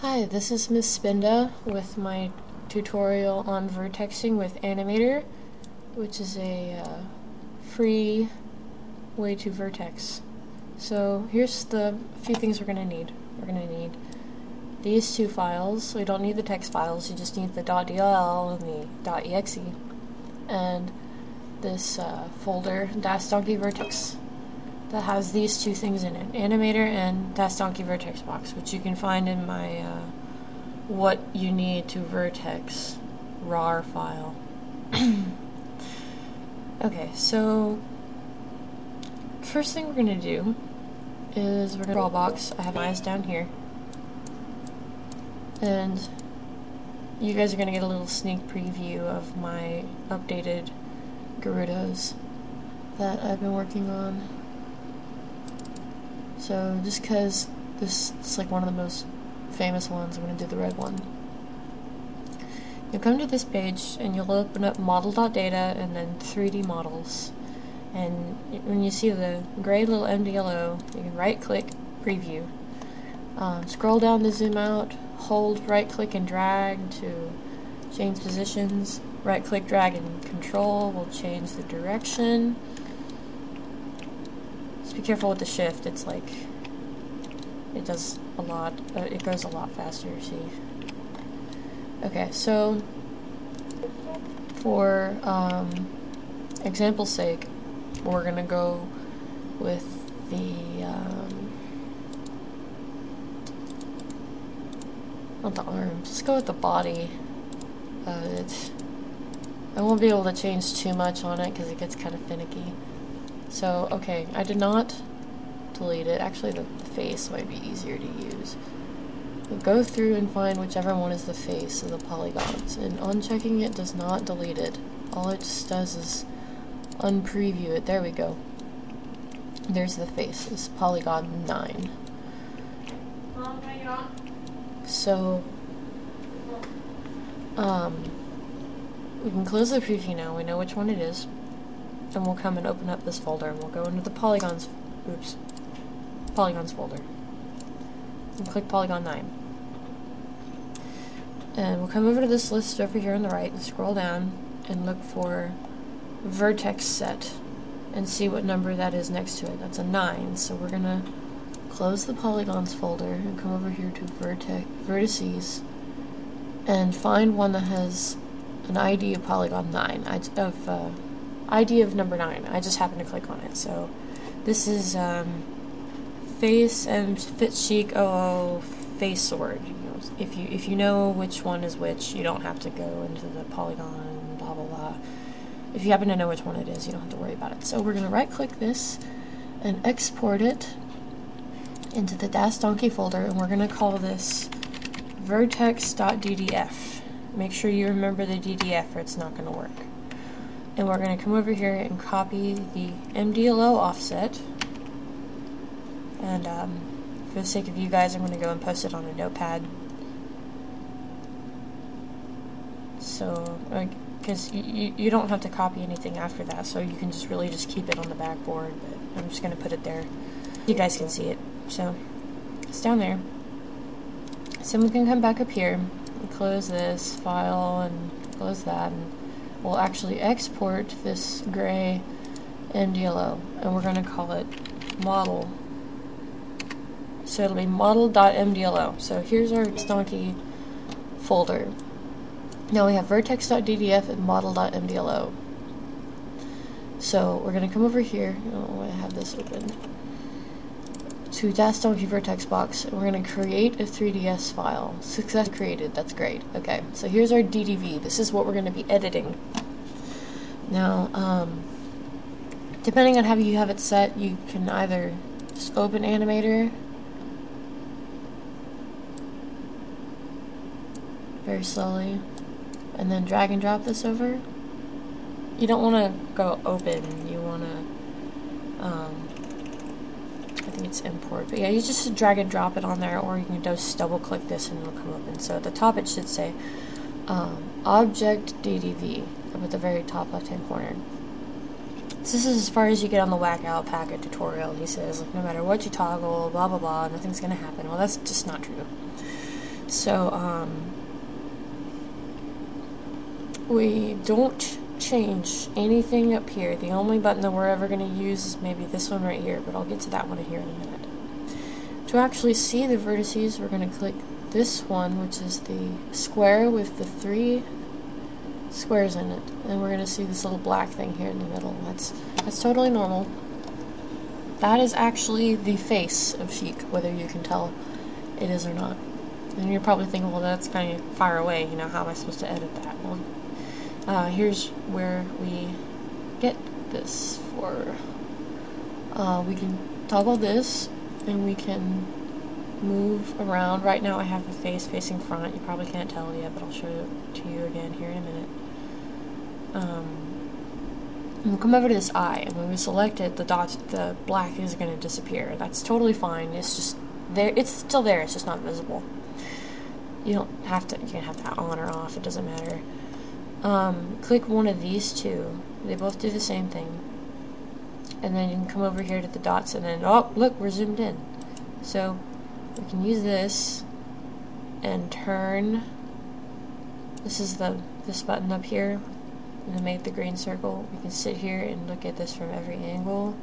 Hi, this is Miss Spinda with my tutorial on vertexing with Anim8or, which is a free way to vertex. So here's the few things we're going to need. We're going to need these two files. We don't need the text files, you just need the .dll and the .exe, and this folder, Donkey Vertex, that has these two things in it, Anim8or and Donkey Vertex box, which you can find in my Whatyouneedtovertex.rar file. Okay, so first thing we're going to do is we're going to draw a box. I have my eyes down here, and you guys are going to get a little sneak preview of my updated Gerudos that I've been working on. So just because this is like one of the most famous ones, I'm going to do the red one. You'll come to this page and you'll open up model.data and then 3D models. And when you see the gray little MDLO, you can right click, preview. Scroll down to zoom out, hold right click and drag to change positions. Right click, drag and control will change the direction. Just be careful with the shift, it's like, it does a lot, it goes a lot faster, see. Okay, so for example's sake, we're going to go with the, not the arms, let's go with the body. I won't be able to change too much on it because it gets kind of finicky. So, okay, I did not delete it. Actually, the face might be easier to use. We'll go through and find whichever one is the face of the polygons, and unchecking it does not delete it. All it just does is unpreview it. There we go. There's the face. It's polygon 9. Mom, can I get on? So, we can close the preview now. We know which one it is. And we'll come and open up this folder, and we'll go into the polygons folder. And click polygon 9. And we'll come over to this list over here on the right and scroll down and look for vertex set and see what number that is next to it. That's a 9. So we're gonna close the polygons folder and come over here to vertices and find one that has an ID of polygon 9, ID of number 9. I just happened to click on it. So this is face and fit chic 00 face sword. You know, if you know which one is which, you don't have to go into the polygon blah blah blah. If you happen to know which one it is, you don't have to worry about it. So we're gonna right click this and export it into the Donkey folder, and we're gonna call this vertex.ddf. Make sure you remember the DDF or it's not going to work. And we're going to come over here and copy the MDLO offset. And for the sake of you guys, I'm going to go and post it on a notepad. So, because you don't have to copy anything after that, so you can just really just keep it on the backboard. But I'm just going to put it there. You guys can see it. So, it's down there. So we can come back up here. Close this file and close that, and we'll actually export this gray MDLO, and we're going to call it model. So it'll be model.mdlo. So here's our Donkey folder. Now we have vertex.ddf and model.mdlo. So we're going to come over here. Oh, I have this open. To Donkey Vertex box, and we're going to create a 3ds file. Success created, that's great. Okay, so here's our DDV. This is what we're going to be editing. Now, depending on how you have it set, you can either just open Anim8or, very slowly, and then drag and drop this over. You don't want to go open, you want to, I think it's import, but yeah, you just drag and drop it on there, or you can just double click this and it'll come open. So at the top it should say object DDV up at the very top left hand corner. So this is as far as you get on the Whack Out Packet tutorial. He says, like, no matter what you toggle, blah blah blah, nothing's gonna happen. Well, that's just not true. So we don't change anything up here. The only button that we're ever going to use is maybe this one right here, but I'll get to that one here in a minute. To actually see the vertices, we're going to click this one, which is the square with the 3 squares in it, and we're going to see this little black thing here in the middle. That's totally normal. That is actually the face of Chic, whether you can tell it is or not. And you're probably thinking, well, that's kind of far away, you know, how am I supposed to edit that? Well, here's where we get this for. We can toggle this, and we can move around. Right now I have the face facing front. You probably can't tell yet, but I'll show it to you again here in a minute. We'll come over to this eye, and when we select it, the black is going to disappear. That's totally fine. It's just there. It's still there. It's just not visible. You don't have to. You can have that on or off. It doesn't matter. Click one of these two. They both do the same thing. And then you can come over here to the dots, and then, oh, look, we're zoomed in. So we can use this and turn. This is this button up here, and then make the green circle. We can sit here and look at this from every angle.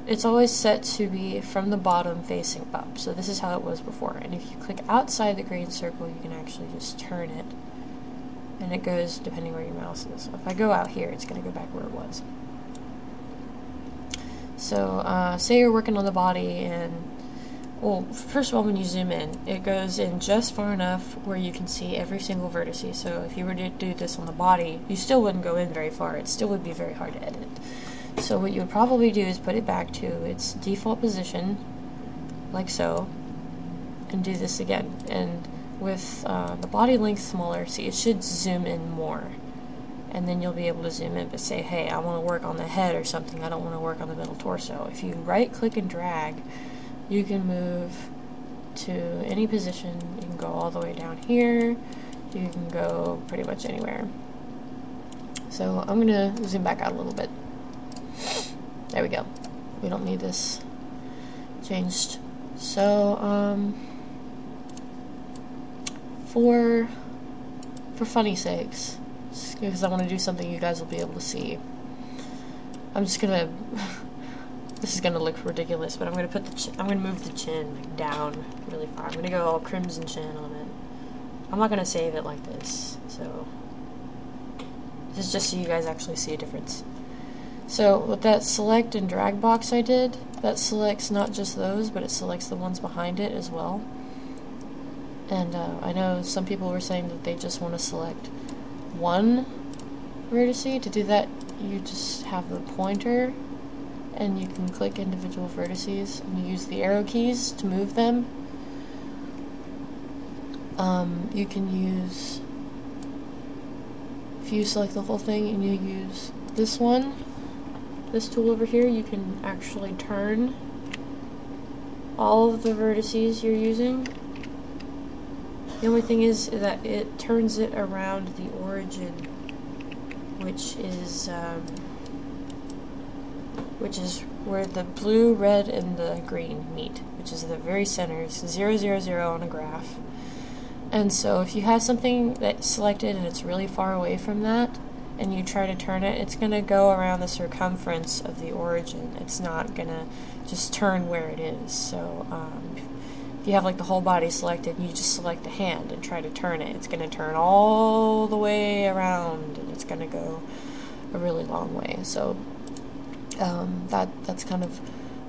It's always set to be from the bottom facing up, so this is how it was before. And if you click outside the green circle, you can actually just turn it, and it goes depending where your mouse is. So if I go out here, it's going to go back where it was. So say you're working on the body, and well, first of all, when you zoom in, it goes in just far enough where you can see every single vertice. So if you were to do this on the body, you still wouldn't go in very far. It still would be very hard to edit. So what you would probably do is put it back to its default position, like so, and do this again. And with the body length smaller, see, it should zoom in more. And then you'll be able to zoom in, but say, hey, I want to work on the head or something. I don't want to work on the middle torso. If you right-click and drag, you can move to any position. You can go all the way down here. You can go pretty much anywhere. So I'm going to zoom back out a little bit. There we go. We don't need this changed. So for funny sakes, because I want to do something you guys will be able to see, I'm just gonna this is gonna look ridiculous, but I'm gonna put I'm gonna move the chin like down really far. I'm gonna go all crimson chin on it. I'm not gonna save it like this, so this is just so you guys actually see a difference. So with that select and drag box I did, that selects not just those, but it selects the ones behind it as well. And I know some people were saying that they just want to select one vertice. To do that, you just have the pointer, and you can click individual vertices, and you use the arrow keys to move them. You can use, if you select the whole thing and you use this one, this tool over here, you can actually turn all of the vertices you're using. The only thing is that it turns it around the origin, which is where the blue, red, and the green meet, which is the very center. It's 0, 0, 0 on a graph. And so if you have something that's selected and it's really far away from that, and you try to turn it, it's going to go around the circumference of the origin. It's not going to just turn where it is. So if you have like the whole body selected and you just select the hand and try to turn it, it's going to turn all the way around, and it's going to go a really long way. So that's kind of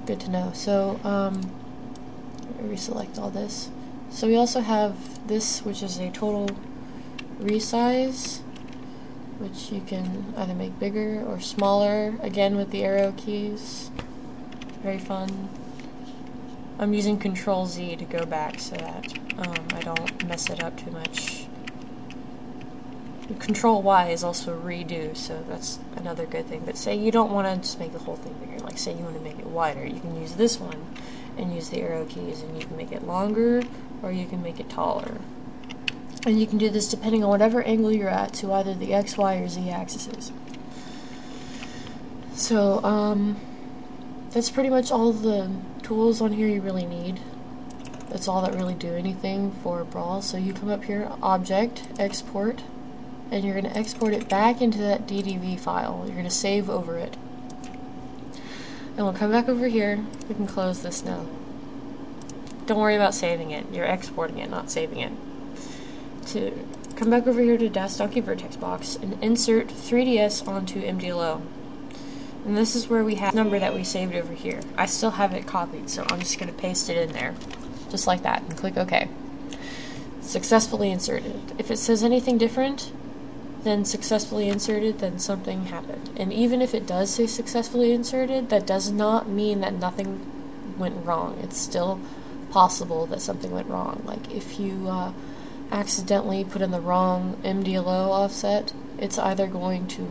good to know. So reselect all this. So we also have this, which is a total resize, which you can either make bigger or smaller, again with the arrow keys. Very fun. I'm using Control-Z to go back so that I don't mess it up too much. Control-Y is also redo, so that's another good thing. But say you don't want to just make the whole thing bigger, like say you want to make it wider, you can use this one and use the arrow keys, and you can make it longer or you can make it taller. And you can do this depending on whatever angle you're at to either the X, Y, or Z axes. So that's pretty much all the tools on here you really need. that's all that really do anything for Brawl. So you come up here, Object, Export, and you're going to export it back into that DDV file. You're going to save over it. And we'll come back over here. We can close this now. Don't worry about saving it. You're exporting it, not saving it. To come back over here to Donkey Vertex box and insert 3DS onto MDLO. And this is where we have the number that we saved over here. I still have it copied, so I'm just going to paste it in there. Just like that, and click OK. Successfully inserted. If it says anything different than successfully inserted, then something happened. And even if it does say successfully inserted, that does not mean that nothing went wrong. It's still possible that something went wrong. Like if you accidentally put in the wrong MDLO offset, it's either going to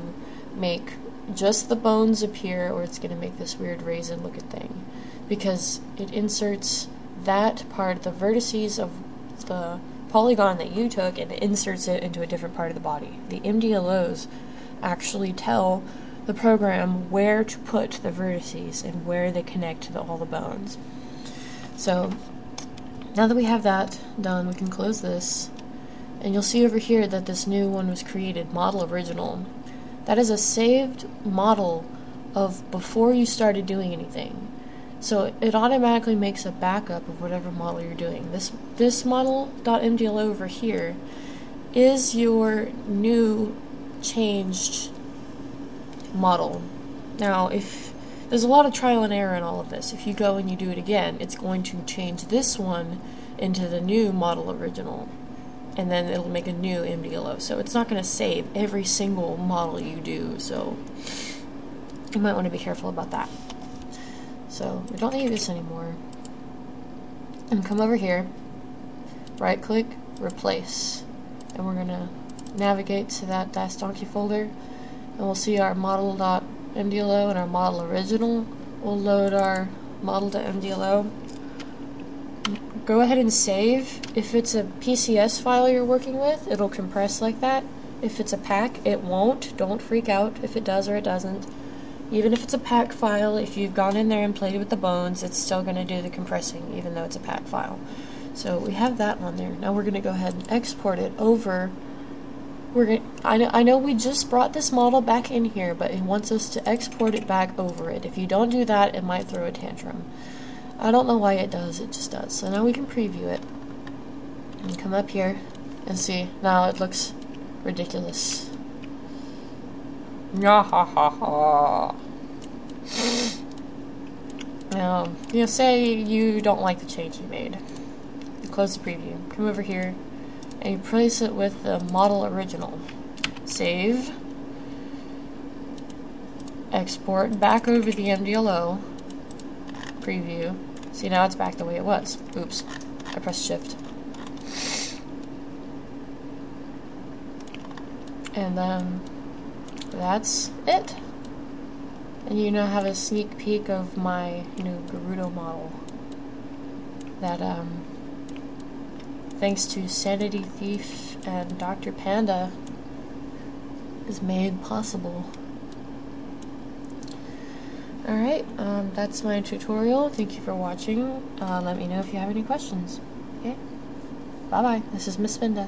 make just the bones appear, or it's going to make this weird raisin looking thing, because it inserts that part, the vertices of the polygon that you took, and it inserts it into a different part of the body. The MDLOs actually tell the program where to put the vertices and where they connect to all the bones. So now that we have that done, we can close this, and you'll see over here that this new one was created, Model Original. That is a saved model of before you started doing anything. So it automatically makes a backup of whatever model you're doing. This model.mdlo over here is your new changed model. Now, if there's a lot of trial and error in all of this, if you go and you do it again, it's going to change this one into the new model original, and then it'll make a new MDLO. So it's not going to save every single model you do, so you might want to be careful about that. So we don't need this anymore. And come over here, right click, replace. And we're gonna navigate to that Donkey folder, and we'll see our model.mdlo and our model original. We'll load our model.mdlo. Go ahead and save. If it's a PCS file you're working with, it'll compress like that. If it's a pack, it won't. Don't freak out if it does or it doesn't. Even if it's a pack file, if you've gone in there and played with the bones, it's still going to do the compressing, even though it's a pack file. So we have that on there. Now we're going to go ahead and export it over. I know we just brought this model back in here, but it wants us to export it back over it. If you don't do that, it might throw a tantrum. I don't know why it does, it just does. So now we can preview it. And come up here and see. Now it looks ridiculous. Now, say you don't like the change you made. You close the preview, come over here, and you replace it with the model original. Save, export back over the MDLO, preview. See, now it's back the way it was. Oops, I pressed shift. And then that's it. And you now have a sneak peek of my new Gerudo model that, thanks to Sanity Thief and Dr. Panda, is made possible. Alright, that's my tutorial. Thank you for watching. Let me know if you have any questions. Okay? Bye-bye. This is Miss Spinda.